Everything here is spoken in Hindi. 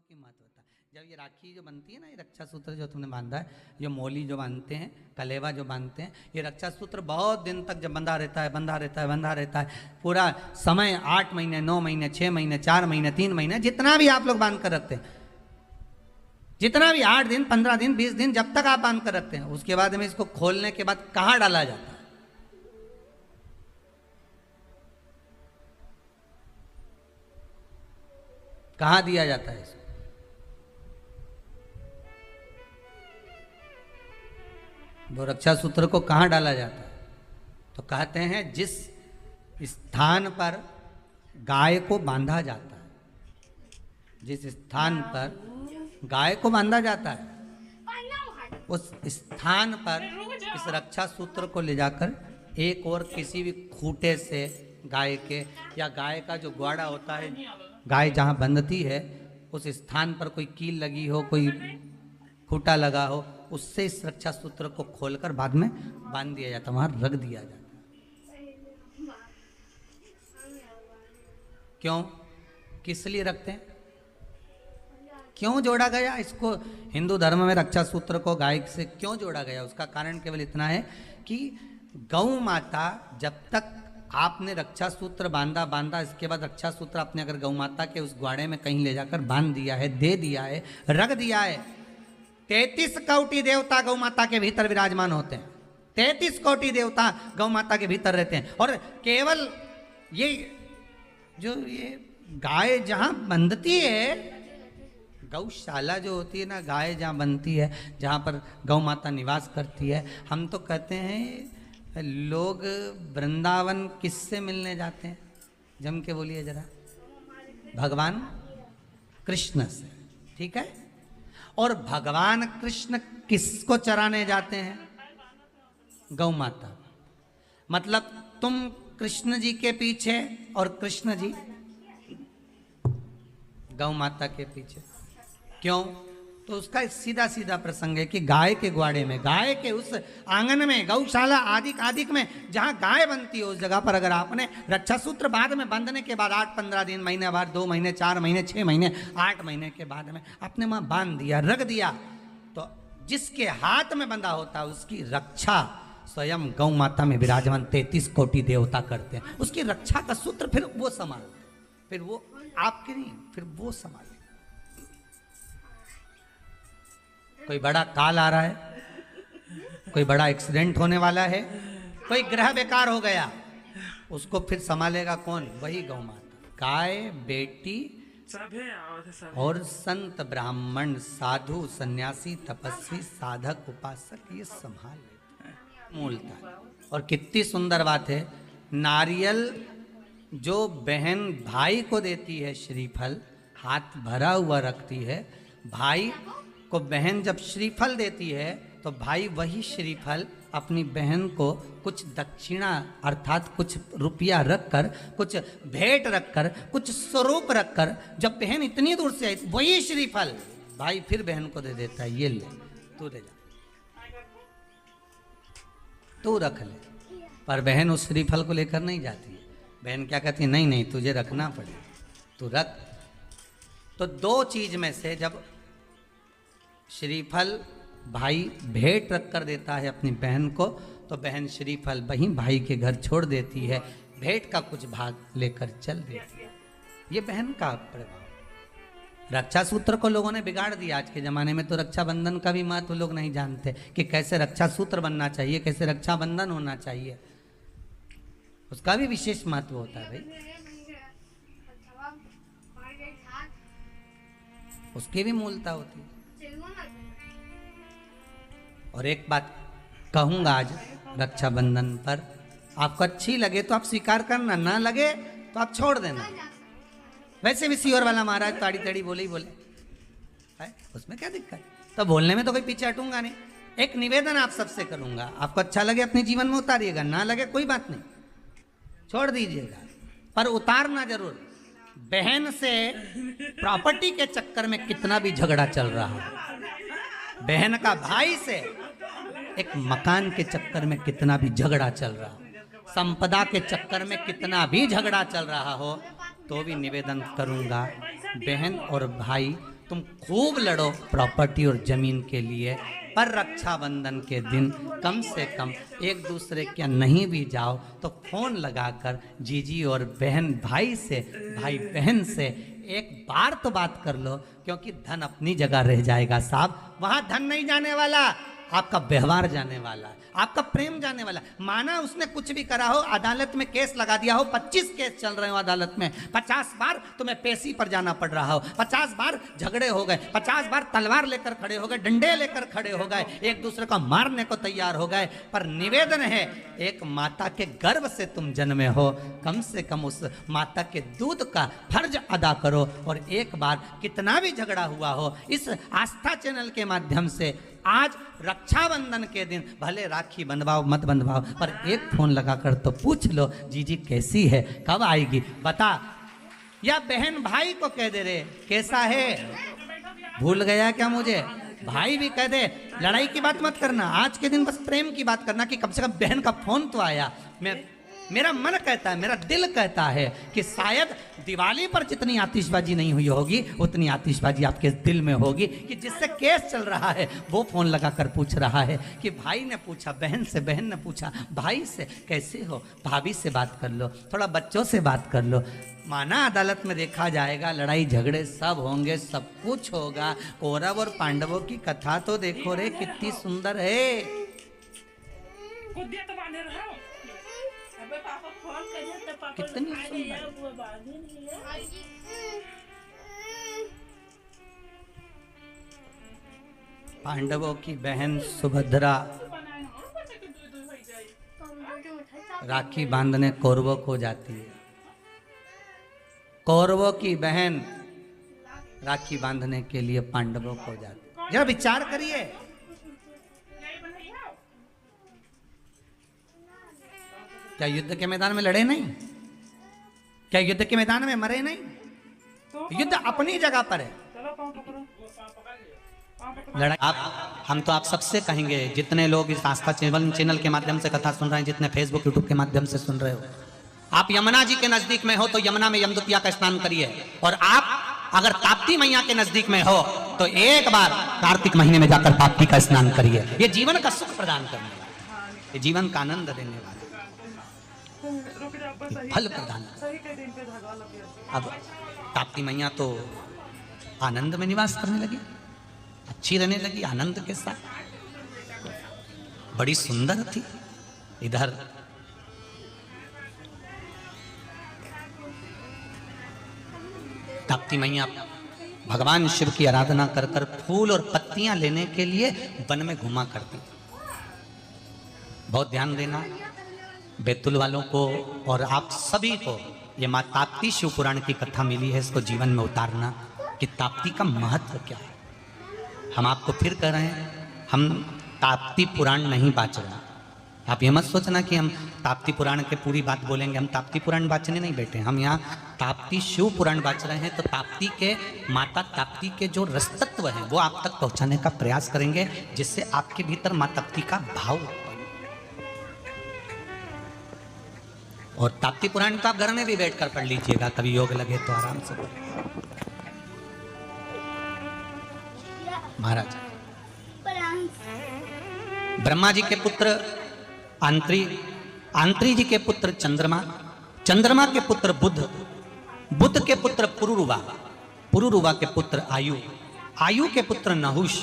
की महत्वता। जब ये राखी जो बनती है ना, ये रक्षा सूत्र जो तुमने बांधा है, ये मोली जो बांधते हैं, कलेवा जो बांधते हैं, ये रक्षा सूत्र बहुत दिन तक जब बंधा रहता है, बंधा रहता है, बंधा रहता है, पूरा समय 8 महीने, 9 महीने, 6 महीने, 4 महीने, 3 महीने, जितना भी आप लोग बांध कर रखते हैं, जितना भी 8 दिन, 15 दिन, 20 दिन, जब तक आप बांध कर रखते हैं, उसके बाद में इसको खोलने के बाद कहाँ डाला जाता है? कहाँ दिया जाता है इसको? वो रक्षा सूत्र को कहाँ डाला जाता है? तो कहते हैं जिस स्थान पर गाय को बांधा जाता है, जिस स्थान पर गाय को बांधा जाता है, उस स्थान पर इस रक्षा सूत्र को ले जाकर एक और किसी भी खूंटे से गाय के, या गाय का जो ग्वाड़ा होता है, गाय जहाँ बंधती है उस स्थान पर कोई कील लगी हो, कोई खूंटा लगा हो, उससे इस रक्षा सूत्र को खोलकर बाद में बांध दिया जाता, वहां रख दिया जाता। क्यों, किस लिए रखते हैं, क्यों जोड़ा गया इसको? हिंदू धर्म में रक्षा सूत्र को गाय से क्यों जोड़ा गया? उसका कारण केवल इतना है कि गौ माता, जब तक आपने रक्षा सूत्र बांधा, इसके बाद रक्षा सूत्र आपने अगर गौ माता के उस ग्वाड़े में कहीं ले जाकर बांध दिया है, दे दिया है, रख दिया है, 33 कोटि देवता गौ माता के भीतर विराजमान होते हैं, 33 कोटि देवता गौ माता के भीतर रहते हैं। और केवल ये जो ये गाय जहां बंधती है, गौशाला जो होती है ना, गाय जहां बनती है, जहां पर गौ माता निवास करती है, हम तो कहते हैं लोग वृंदावन किससे मिलने जाते हैं? जम के बोलिए जरा, भगवान कृष्ण से, ठीक है? और भगवान कृष्ण किसको चराने जाते हैं? गौ माता। मतलब तुम कृष्ण जी के पीछे और कृष्ण जी गौ माता के पीछे। क्यों? तो उसका सीधा सीधा प्रसंग है कि गाय के ग्वाड़े में, गाय के उस आंगन में, गौशाला आदि में जहां गाय बनती है, उस जगह पर अगर आपने रक्षा सूत्र बाद में बांधने के बाद 8-15 दिन, महीने बाद, 2 महीने, 4 महीने, 6 महीने, 8 महीने के बाद में आपने वहां बांध दिया, रख दिया, तो जिसके हाथ में बंधा होता है उसकी रक्षा स्वयं गौ माता में विराजमान 33 कोटि देवता करते हैं। उसकी रक्षा का सूत्र फिर वो संभालते, फिर वो आपके नहीं, फिर वो संभालते। कोई बड़ा काल आ रहा है, कोई बड़ा एक्सीडेंट होने वाला है, कोई ग्रह बेकार हो गया, उसको फिर संभालेगा कौन? वही गौ माता। गाय, बेटी और संत, ब्राह्मण, साधु, सन्यासी, तपस्वी, साधक, उपासक, ये संभाल लेते हैं मूलता। और कितनी सुंदर बात है, नारियल जो बहन भाई को देती है, श्रीफल हाथ भरा हुआ रखती है, भाई को बहन जब श्रीफल देती है तो भाई वही श्रीफल अपनी बहन को कुछ दक्षिणा अर्थात कुछ रुपया रखकर, कुछ भेंट रखकर, कुछ स्वरूप रखकर, जब बहन इतनी दूर से आई, वही श्रीफल भाई फिर बहन को दे देता है, ये ले, तू ले जा, तू रख ले। पर बहन उस श्रीफल को लेकर नहीं जाती है। बहन क्या कहती है? नहीं नहीं, तुझे रखना पड़ेगा, तू रख। तो 2 चीज में से जब श्रीफल भाई भेंट रख कर देता है अपनी बहन को, तो बहन श्रीफल वहीं भाई के घर छोड़ देती है, भेंट का कुछ भाग लेकर चल देती है। ये बहन का प्रभाव। रक्षा सूत्र को लोगों ने बिगाड़ दिया आज के जमाने में, तो रक्षाबंधन का भी महत्व लोग नहीं जानते कि कैसे रक्षा सूत्र बनना चाहिए, कैसे रक्षाबंधन होना चाहिए, उसका भी विशेष महत्व होता है भाई, उसकी भी मूलता होती है। और एक बात कहूंगा आज रक्षाबंधन पर, आपको अच्छी लगे तो आप स्वीकार करना, ना लगे तो आप छोड़ देना। वैसे भी सीवर वाला महाराज ताड़ी ताड़ी बोले ही बोले है, उसमें क्या दिक्कत? तो बोलने में तो कोई पीछे हटूंगा नहीं। एक निवेदन आप सबसे करूंगा, आपको अच्छा लगे अपने जीवन में उतारिएगा, ना लगे कोई बात नहीं, छोड़ दीजिएगा, पर उतारना जरूर। बहन से प्रॉपर्टी के चक्कर में कितना भी झगड़ा चल रहा है, बहन का भाई से एक मकान के चक्कर में कितना भी झगड़ा चल रहा हो, संपदा के चक्कर में कितना भी झगड़ा चल रहा हो, तो भी निवेदन करूंगा, बहन और भाई तुम खूब लड़ो प्रॉपर्टी और जमीन के लिए, पर रक्षाबंधन के दिन कम से कम एक दूसरे के नहीं भी जाओ तो फोन लगाकर जीजी और बहन भाई से, भाई बहन से एक बार तो बात कर लो, क्योंकि धन अपनी जगह रह जाएगा साहब, वहां धन नहीं जाने वाला, आपका व्यवहार जाने वाला, आपका प्रेम जाने वाला। माना उसने कुछ भी करा हो, अदालत में केस लगा दिया हो, 25 केस चल रहे हो अदालत में, 50 बार तुम्हें पेशी पर जाना पड़ रहा हो, 50 बार झगड़े हो गए, 50 बार तलवार लेकर खड़े हो गए, डंडे लेकर खड़े हो गए, एक दूसरे को मारने को तैयार हो गए, पर निवेदन है एक माता के गर्भ से तुम जन्मे हो, कम से कम उस माता के दूध का फर्ज अदा करो। और एक बार कितना भी झगड़ा हुआ हो, इस आस्था चैनल के माध्यम से आज रक्षाबंधन के दिन भले राखी बंधवाओ मत बंधवाओ, पर एक फोन लगाकर तो पूछ लो जीजी कैसी है, कब आएगी बता, या बहन भाई को कह दे रे कैसा है, भूल गया क्या मुझे, भाई भी कह दे, लड़ाई की बात मत करना, आज के दिन बस प्रेम की बात करना कि कम से कम बहन का फोन तो आया। मेरा मन कहता है, मेरा दिल कहता है कि शायद दिवाली पर जितनी आतिशबाजी नहीं हुई होगी उतनी आतिशबाजी आपके दिल में होगी, कि जिससे केस चल रहा है वो फोन लगाकर पूछ रहा है कि भाई ने पूछा बहन से, बहन ने पूछा भाई से कैसे हो, भाभी से बात कर लो, थोड़ा बच्चों से बात कर लो। माना अदालत में देखा जाएगा, लड़ाई झगड़े सब होंगे, सब कुछ होगा, कौरव और पांडवों की कथा तो देखो रे कितनी सुंदर है। कितनी सुंदर, पांडवों की बहन सुभद्रा राखी बांधने कौरवों को जाती है, कौरवों की बहन राखी बांधने के लिए पांडवों को जाती है। जरा विचार करिए, क्या युद्ध के मैदान में लड़े नहीं, क्या युद्ध के मैदान में मरे नहीं, युद्ध अपनी जगह पर है, लड़ाई। हम तो आप सबसे कहेंगे, जितने लोग इस आस्था चैनल के माध्यम से कथा सुन रहे हैं, जितने फेसबुक यूट्यूब के माध्यम से सुन रहे हो, आप यमुना जी के नजदीक में हो तो यमुना में यमदुतिया का स्नान करिए, और आप अगर ताप्ती मैया के नजदीक में हो तो एक बार कार्तिक महीने में जाकर ताप्ती का स्नान करिए। ये जीवन का सुख प्रदान करने वाला, ये जीवन का आनंद देने वाला, फल प्रदान। अब ताप्ती मैया तो आनंद में निवास करने लगी, अच्छी रहने लगी आनंद के साथ, बड़ी सुंदर थी। इधर ताप्ती मैया भगवान शिव की आराधना कर कर फूल और पत्तियां लेने के लिए वन में घुमा करती। बहुत ध्यान देना बैतुल वालों को और आप सभी को, ये माँ ताप्ती शिव पुराण की कथा मिली है, इसको जीवन में उतारना कि ताप्ती का महत्व क्या है। हम आपको फिर कह रहे हैं, हम ताप्ती पुराण नहीं बाच रहे। आप ये मत सोचना कि हम ताप्ती पुराण के पूरी बात बोलेंगे, हम ताप्ती पुराण बाचने नहीं बैठे, हम यहाँ ताप्ती शिव पुराण बाच रहे हैं। तो ताप्ती के, माता ताप्ती के जो रसतत्व है वो आप तक पहुँचाने का प्रयास करेंगे, जिससे आपके भीतर माँ ताप्ती का भाव। और ताप्ती पुराण तो आप घर में भी बैठकर पढ़ लीजिएगा, कभी योग लगे तो आराम से। महाराज ब्रह्मा जी के पुत्र आंत्री, आंत्री जी के पुत्र चंद्रमा, चंद्रमा के पुत्र बुध, बुध के पुत्र पुरुरुवा, पुरुरुवा के पुत्र आयु, आयु के पुत्र नहुष,